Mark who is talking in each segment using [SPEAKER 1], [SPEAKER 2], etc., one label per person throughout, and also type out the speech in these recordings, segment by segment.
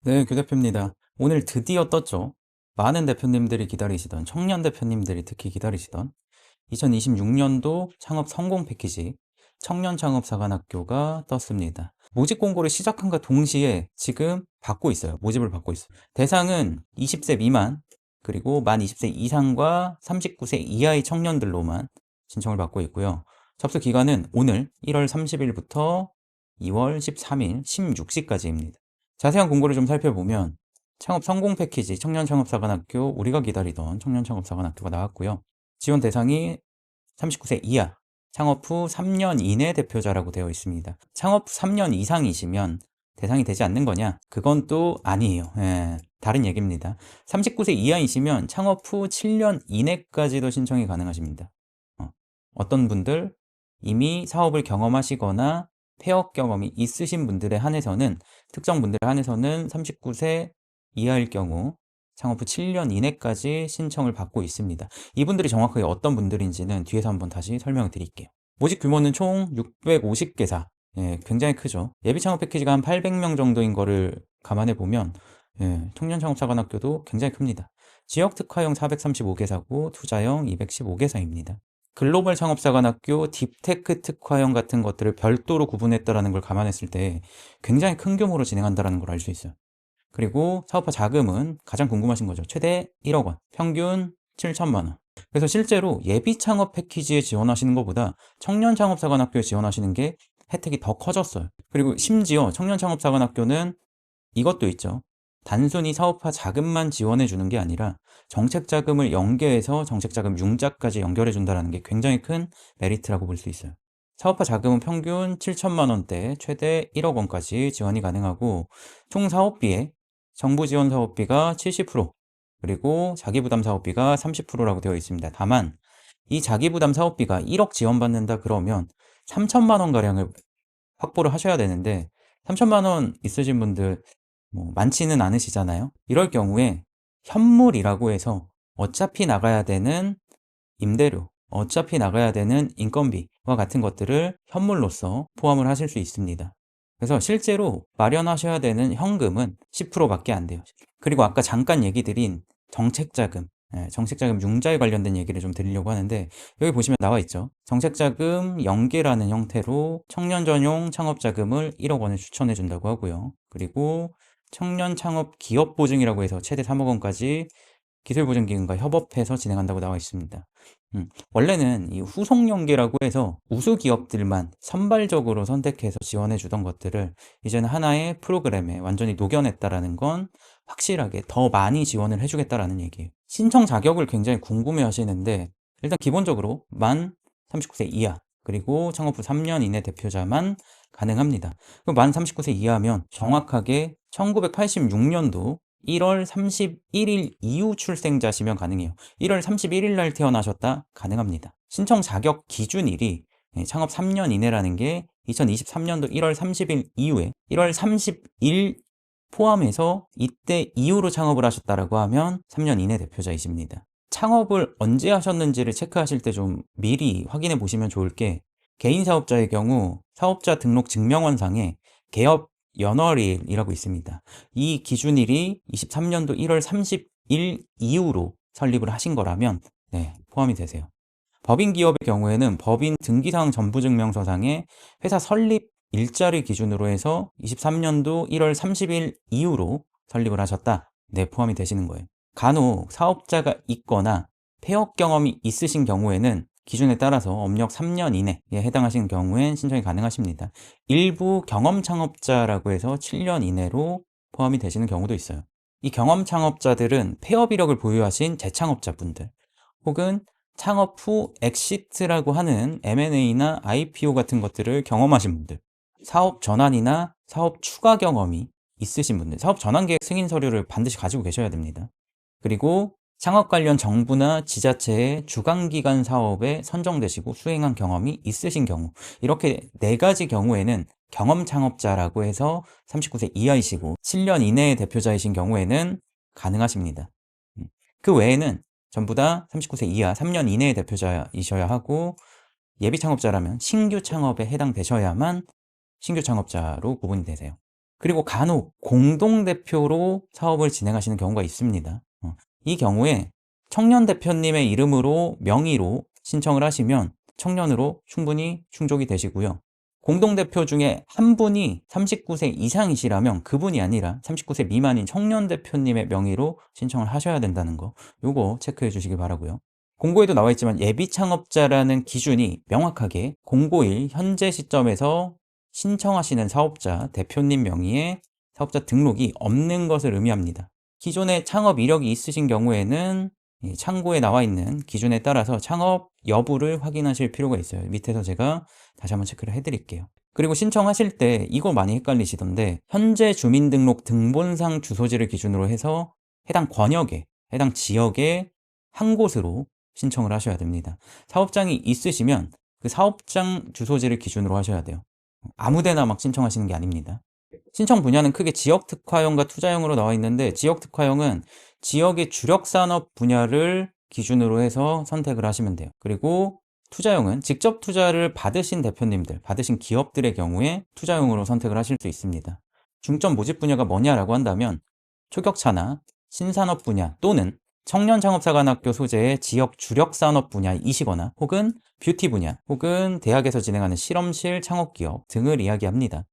[SPEAKER 1] 네, 교 대표입니다. 오늘 드디어 떴죠. 많은 대표님들이 기다리시던, 청년 대표님들이 특히 기다리시던 2026년도 창업 성공 패키지 청년 창업 사관학교가 떴습니다. 모집 공고를 시작한과 동시에 지금 받고 있어요. 모집을 받고 있어요. 대상은 20세 미만, 그리고 만 20세 이상과 39세 이하의 청년들로만 신청을 받고 있고요. 접수 기간은 오늘 1월 30일부터 2월 13일 16시까지입니다. 자세한 공고를 좀 살펴보면 창업 성공 패키지 청년창업사관학교, 우리가 기다리던 청년창업사관학교가 나왔고요. 지원 대상이 39세 이하, 창업 후 3년 이내 대표자라고 되어 있습니다. 창업 후 3년 이상이시면 대상이 되지 않는 거냐? 그건 또 아니에요. 예, 다른 얘기입니다. 39세 이하이시면 창업 후 7년 이내까지도 신청이 가능하십니다. 어떤 분들 이미 사업을 경험하시거나 폐업 경험이 있으신 분들에 한해서는, 특정 분들에 한해서는 39세 이하일 경우 창업 후 7년 이내까지 신청을 받고 있습니다. 이분들이 정확하게 어떤 분들인지는 뒤에서 한번 다시 설명을 드릴게요. 모집 규모는 총 650개사. 예, 굉장히 크죠. 예비 창업 패키지가 한 800명 정도인 거를 감안해 보면 청년 창업사관학교도 굉장히 큽니다. 지역 특화형 435개사고 투자형 215개사입니다. 글로벌 창업사관학교 딥테크 특화형 같은 것들을 별도로 구분했다라는 걸 감안했을 때 굉장히 큰 규모로 진행한다는 걸 알 수 있어요. 그리고 사업화 자금은 가장 궁금하신 거죠. 최대 1억 원, 평균 7천만 원. 그래서 실제로 예비 창업 패키지에 지원하시는 것보다 청년 창업사관학교에 지원하시는 게 혜택이 더 커졌어요. 그리고 심지어 청년 창업사관학교는 이것도 있죠. 단순히 사업화 자금만 지원해 주는 게 아니라 정책 자금을 연계해서 정책 자금 융자까지 연결해 준다는 게 굉장히 큰 메리트라고 볼 수 있어요. 사업화 자금은 평균 7천만 원대, 최대 1억 원까지 지원이 가능하고, 총 사업비에 정부 지원 사업비가 70%, 그리고 자기부담 사업비가 30%라고 되어 있습니다. 다만 이 자기부담 사업비가 1억 지원받는다 그러면 3천만 원 가량을 확보를 하셔야 되는데, 3천만 원 있으신 분들 많지는 않으시잖아요. 이럴 경우에 현물이라고 해서 어차피 나가야 되는 임대료, 어차피 나가야 되는 인건비와 같은 것들을 현물로서 포함을 하실 수 있습니다. 그래서 실제로 마련하셔야 되는 현금은 10%밖에 안 돼요. 그리고 아까 잠깐 얘기 드린 정책자금, 정책자금 융자에 관련된 얘기를 좀 드리려고 하는데, 여기 보시면 나와 있죠. 정책자금 연계라는 형태로 청년 전용 창업자금을 1억 원을 추천해 준다고 하고요. 그리고 청년 창업 기업 보증이라고 해서 최대 3억 원까지 기술보증기금과 협업해서 진행한다고 나와 있습니다. 원래는 이 후속 연계라고 해서 우수 기업들만 선발적으로 선택해서 지원해 주던 것들을 이제는 하나의 프로그램에 완전히 녹여냈다라는 건 확실하게 더 많이 지원을 해주겠다라는 얘기예요. 신청 자격을 굉장히 궁금해 하시는데, 일단 기본적으로 만 39세 이하, 그리고 창업 후 3년 이내 대표자만 가능합니다. 만 39세 이하면 정확하게 1986년도 1월 31일 이후 출생자시면 가능해요. 1월 31일 날 태어나셨다 가능합니다. 신청 자격 기준일이 창업 3년 이내라는 게 2023년도 1월 30일 이후에 1월 30일 포함해서 이때 이후로 창업을 하셨다라고 하면 3년 이내 대표자이십니다. 창업을 언제 하셨는지를 체크하실 때 좀 미리 확인해 보시면 좋을 게, 개인 사업자의 경우 사업자 등록 증명원상에 개업 연월일이라고 있습니다. 이 기준일이 23년도 1월 30일 이후로 설립을 하신 거라면 포함이 되세요. 법인 기업의 경우에는 법인 등기사항 전부증명서상에 회사 설립 일자를 기준으로 해서 23년도 1월 30일 이후로 설립을 하셨다. 포함이 되시는 거예요. 간혹 사업자가 있거나 폐업 경험이 있으신 경우에는 기준에 따라서 업력 3년 이내에 해당하시는 경우엔 신청이 가능하십니다. 일부 경험 창업자라고 해서 7년 이내로 포함이 되시는 경우도 있어요. 이 경험 창업자들은 폐업 이력을 보유하신 재창업자분들, 혹은 창업 후 엑시트라고 하는 M&A나 IPO 같은 것들을 경험하신 분들, 사업 전환이나 사업 추가 경험이 있으신 분들, 사업 전환 계획 승인 서류를 반드시 가지고 계셔야 됩니다. 그리고 창업 관련 정부나 지자체의 주관기관 사업에 선정되시고 수행한 경험이 있으신 경우, 이렇게 4가지 경우에는 경험 창업자라고 해서 39세 이하이시고 7년 이내의 대표자이신 경우에는 가능하십니다. 그 외에는 전부 다 39세 이하 3년 이내의 대표자이셔야 하고, 예비 창업자라면 신규 창업에 해당되셔야만 신규 창업자로 구분이 되세요. 그리고 간혹 공동대표로 사업을 진행하시는 경우가 있습니다. 이 경우에 청년 대표님의 이름으로 명의로 신청을 하시면 청년으로 충분히 충족이 되시고요. 공동대표 중에 한 분이 39세 이상이시라면 그분이 아니라 39세 미만인 청년 대표님의 명의로 신청을 하셔야 된다는 거, 요거 체크해 주시기 바라고요. 공고에도 나와 있지만 예비 창업자라는 기준이 명확하게 공고일 현재 시점에서 신청하시는 사업자 대표님 명의의 사업자 등록이 없는 것을 의미합니다. 기존에 창업 이력이 있으신 경우에는 창고에 나와 있는 기준에 따라서 창업 여부를 확인하실 필요가 있어요. 밑에서 제가 다시 한번 체크를 해드릴게요. 그리고 신청하실 때 이거 많이 헷갈리시던데, 현재 주민등록 등본상 주소지를 기준으로 해서 해당 권역에, 해당 지역에 한 곳으로 신청을 하셔야 됩니다. 사업장이 있으시면 그 사업장 주소지를 기준으로 하셔야 돼요. 아무데나 막 신청하시는 게 아닙니다. 신청 분야는 크게 지역특화형과 투자형으로 나와 있는데, 지역특화형은 지역의 주력산업 분야를 기준으로 해서 선택을 하시면 돼요. 그리고 투자형은 직접 투자를 받으신 대표님들, 받으신 기업들의 경우에 투자형으로 선택을 하실 수 있습니다. 중점 모집 분야가 뭐냐라고 한다면 초격차나 신산업 분야 또는 청년창업사관학교 소재의 지역 주력산업 분야이시거나 혹은 뷰티 분야 혹은 대학에서 진행하는 실험실 창업기업 등을 이야기합니다.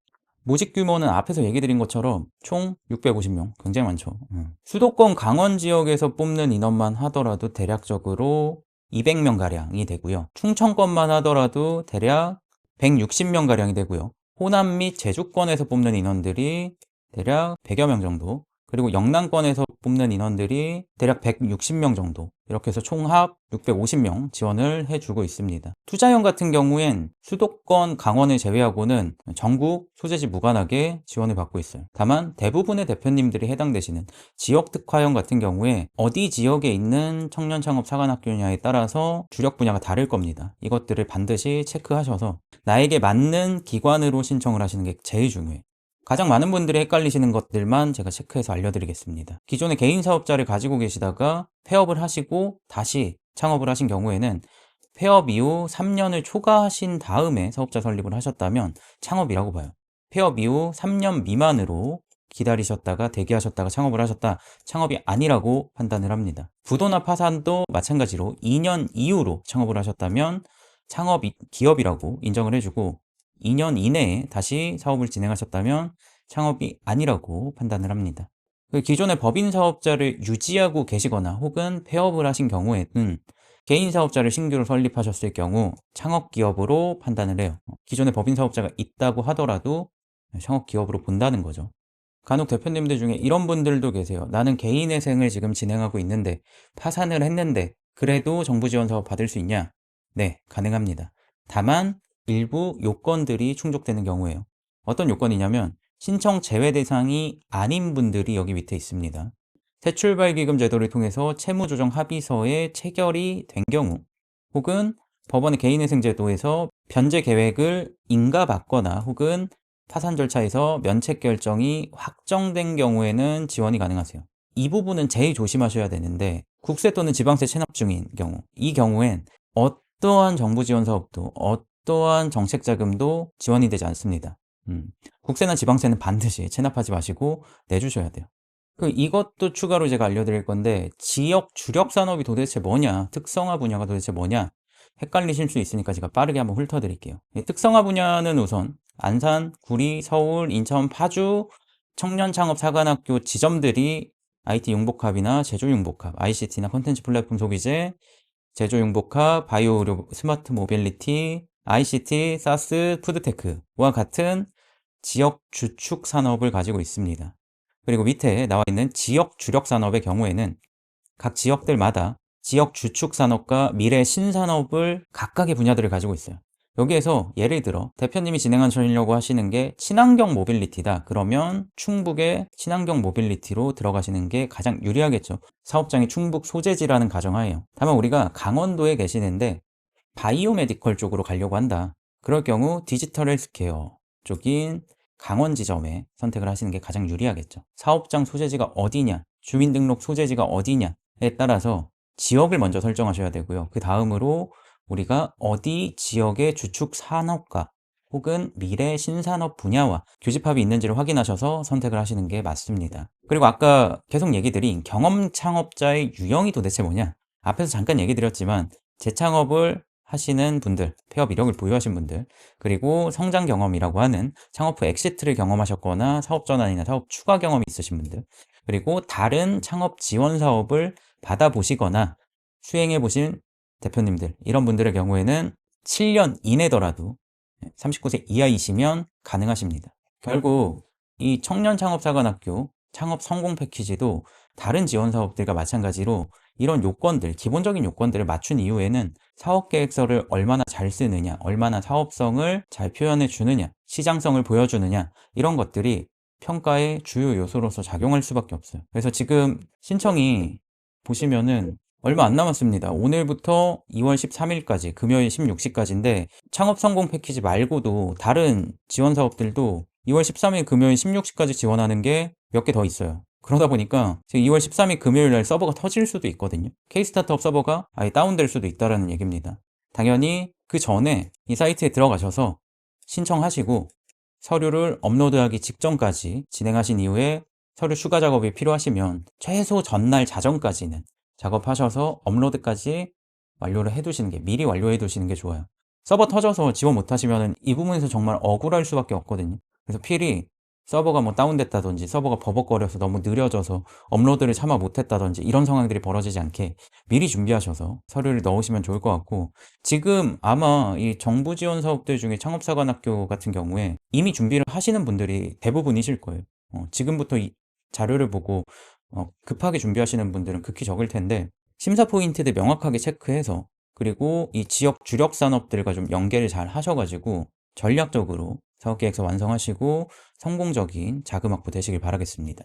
[SPEAKER 1] 모집 규모는 앞에서 얘기 드린 것처럼 총 650명, 굉장히 많죠. 수도권 강원 지역에서 뽑는 인원만 하더라도 대략적으로 200명가량이 되고요. 충청권만 하더라도 대략 160명가량이 되고요. 호남 및 제주권에서 뽑는 인원들이 대략 100여 명 정도, 그리고 영남권에서 뽑는 인원들이 대략 160명 정도, 이렇게 해서 총합 650명 지원을 해주고 있습니다. 투자형 같은 경우엔 수도권 강원을 제외하고는 전국 소재지 무관하게 지원을 받고 있어요. 다만 대부분의 대표님들이 해당되시는 지역특화형 같은 경우에 어디 지역에 있는 청년창업사관학교냐에 따라서 주력 분야가 다를 겁니다. 이것들을 반드시 체크하셔서 나에게 맞는 기관으로 신청을 하시는 게 제일 중요해요. 가장 많은 분들이 헷갈리시는 것들만 제가 체크해서 알려드리겠습니다. 기존에 개인 사업자를 가지고 계시다가 폐업을 하시고 다시 창업을 하신 경우에는 폐업 이후 3년을 초과하신 다음에 사업자 설립을 하셨다면 창업이라고 봐요. 폐업 이후 3년 미만으로 기다리셨다가 대기하셨다가 창업을 하셨다, 창업이 아니라고 판단을 합니다. 부도나 파산도 마찬가지로 2년 이후로 창업을 하셨다면 창업 기업이라고 인정을 해주고, 2년 이내에 다시 사업을 진행하셨다면 창업이 아니라고 판단을 합니다. 기존의 법인 사업자를 유지하고 계시거나 혹은 폐업을 하신 경우에는 개인 사업자를 신규로 설립하셨을 경우 창업 기업으로 판단을 해요. 기존의 법인 사업자가 있다고 하더라도 창업 기업으로 본다는 거죠. 간혹 대표님들 중에 이런 분들도 계세요. 나는 개인회생을 지금 진행하고 있는데 파산을 했는데 그래도 정부 지원 사업 받을 수 있냐? 네, 가능합니다. 다만 일부 요건들이 충족되는 경우에요. 어떤 요건이냐면 신청 제외 대상이 아닌 분들이 여기 밑에 있습니다. 새출발기금 제도를 통해서 채무조정 합의서에 체결이 된 경우, 혹은 법원의 개인회생 제도에서 변제 계획을 인가받거나 혹은 파산 절차에서 면책 결정이 확정된 경우에는 지원이 가능하세요. 이 부분은 제일 조심하셔야 되는데, 국세 또는 지방세 체납 중인 경우, 이 경우엔 어떠한 정부 지원 사업도 어떠한 정책 자금도 지원이 되지 않습니다. 국세나 지방세는 반드시 체납하지 마시고 내주셔야 돼요. 이것도 추가로 제가 알려드릴 건데, 지역 주력 산업이 도대체 뭐냐, 특성화 분야가 도대체 뭐냐 헷갈리실 수 있으니까 제가 빠르게 한번 훑어드릴게요. 특성화 분야는 우선 안산, 구리, 서울, 인천, 파주 청년창업사관학교 지점들이 IT 융복합이나 제조 융복합, ICT나 콘텐츠 플랫폼 소비재, 제조 융복합, 바이오 의료 스마트 모빌리티, ICT, 사스, 푸드테크와 같은 지역 주축 산업을 가지고 있습니다. 그리고 밑에 나와 있는 지역 주력 산업의 경우에는 각 지역들마다 지역 주축 산업과 미래 신산업을 각각의 분야들을 가지고 있어요. 여기에서 예를 들어 대표님이 진행하시려고 하시는 게 친환경 모빌리티다. 그러면 충북의 친환경 모빌리티로 들어가시는 게 가장 유리하겠죠. 사업장이 충북 소재지라는 가정하에요. 다만 우리가 강원도에 계시는데 바이오 메디컬 쪽으로 가려고 한다. 그럴 경우 디지털 헬스케어 쪽인 강원 지점에 선택을 하시는 게 가장 유리하겠죠. 사업장 소재지가 어디냐, 주민등록 소재지가 어디냐에 따라서 지역을 먼저 설정하셔야 되고요. 그 다음으로 우리가 어디 지역의 주축 산업과 혹은 미래 신산업 분야와 교집합이 있는지를 확인하셔서 선택을 하시는 게 맞습니다. 그리고 아까 계속 얘기 드린 경험 창업자의 유형이 도대체 뭐냐? 앞에서 잠깐 얘기 드렸지만 재창업을 하시는 분들, 폐업 이력을 보유하신 분들, 그리고 성장 경험이라고 하는 창업 후 엑시트를 경험하셨거나 사업 전환이나 사업 추가 경험이 있으신 분들, 그리고 다른 창업 지원 사업을 받아보시거나 수행해 보신 대표님들, 이런 분들의 경우에는 7년 이내더라도 39세 이하이시면 가능하십니다. 결국 이 청년창업사관학교 창업 성공 패키지도 다른 지원 사업들과 마찬가지로 이런 요건들, 기본적인 요건들을 맞춘 이후에는 사업계획서를 얼마나 잘 쓰느냐, 얼마나 사업성을 잘 표현해 주느냐, 시장성을 보여주느냐, 이런 것들이 평가의 주요 요소로서 작용할 수밖에 없어요. 그래서 지금 신청이 보시면은 얼마 안 남았습니다. 오늘부터 2월 13일까지, 금요일 16시까지인데 창업 성공 패키지 말고도 다른 지원 사업들도 2월 13일 금요일 16시까지 지원하는 게 몇 개 더 있어요. 그러다 보니까 지금 2월 13일 금요일 날 서버가 터질 수도 있거든요. K-스타트업 서버가 아예 다운될 수도 있다는 얘기입니다. 당연히 그 전에 이 사이트에 들어가셔서 신청하시고 서류를 업로드하기 직전까지 진행하신 이후에 서류 추가 작업이 필요하시면 최소 전날 자정까지는 작업하셔서 업로드까지 완료를 해두시는 게, 미리 완료해 두시는 게 좋아요. 서버 터져서 지원 못하시면 이 부분에서 정말 억울할 수밖에 없거든요. 그래서 필히 서버가 뭐 다운됐다든지 서버가 버벅거려서 너무 느려져서 업로드를 차마 못했다든지 이런 상황들이 벌어지지 않게 미리 준비하셔서 서류를 넣으시면 좋을 것 같고, 지금 아마 이 정부 지원 사업들 중에 창업사관학교 같은 경우에 이미 준비를 하시는 분들이 대부분이실 거예요. 지금부터 이 자료를 보고 급하게 준비하시는 분들은 극히 적을 텐데, 심사 포인트들 명확하게 체크해서, 그리고 이 지역 주력 산업들과 좀 연계를 잘 하셔가지고 전략적으로 사업계획서 완성하시고 성공적인 자금 확보 되시길 바라겠습니다.